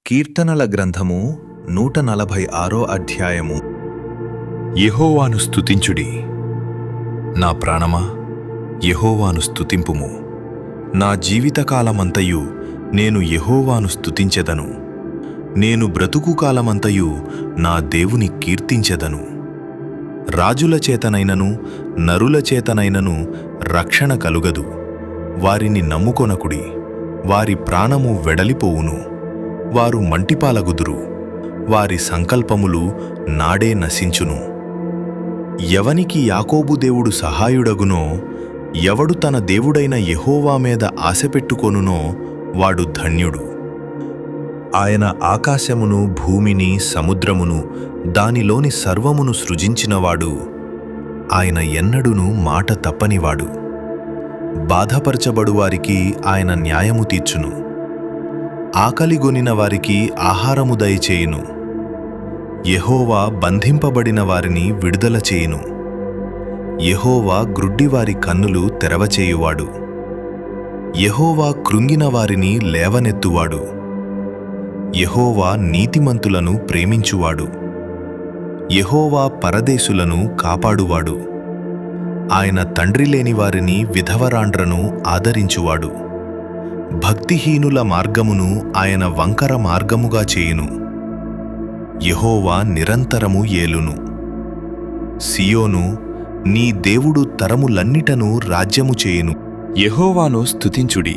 కీర్తనల గ్రంథము 146 అధ్యాయము. యెహోవాను స్తుతించుడి. నా ప్రాణమా, యెహోవాను స్తుతింపుము. నా జీవితకాలమంతయు నేను యెహోవాను స్తుతించెదను. నేను బ్రతుకు కాలమంతయు నా దేవుని కీర్తించెదను. రాజుల చేతనైనను నరుల చేతనైనను రక్షణ కలుగదు. వారిని నమ్ముకొనకుడి. వారి ప్రాణము వెడలిపోవును. వారు మంటిపాలగుదురు. వారి సంకల్పములు నాడే నశించును. ఎవనికి యాకోబు దేవుడు సహాయుడగునో, ఎవడు తన దేవుడైన యెహోవా మీద ఆశపెట్టుకొనునో వాడు ధన్యుడు. ఆయన ఆకాశమును, భూమిని, సముద్రమును, దానిలోని సర్వమును సృజించినవాడు. ఆయన ఎన్నడును మాట తప్పనివాడు. బాధపరచబడువారికి ఆయన న్యాయము తీర్చును. ఆకలిగొనిన వారికి ఆహారము దయచేయును. యెహోవా బంధింపబడిన వారిని విడుదల చేయును. యెహోవా గ్రుడ్డివారి కన్నులు తెరవచేయువాడు. యెహోవా కృంగిన వారిని లేవనెత్తువాడు. యెహోవా నీతిమంతులను ప్రేమించువాడు. యెహోవా పరదేశులను కాపాడువాడు. ఆయన తండ్రి లేని వారిని విధవరాండ్రను ఆదరించువాడు. భక్తిహీనుల మార్గమును ఆయన వంకర మార్గముగా చేయును. యెహోవా నిరంతరము ఏలును. సియోను, నీ దేవుడు తరములన్నిటను రాజ్యము చేయును. యెహోవాను స్తుతించుడి.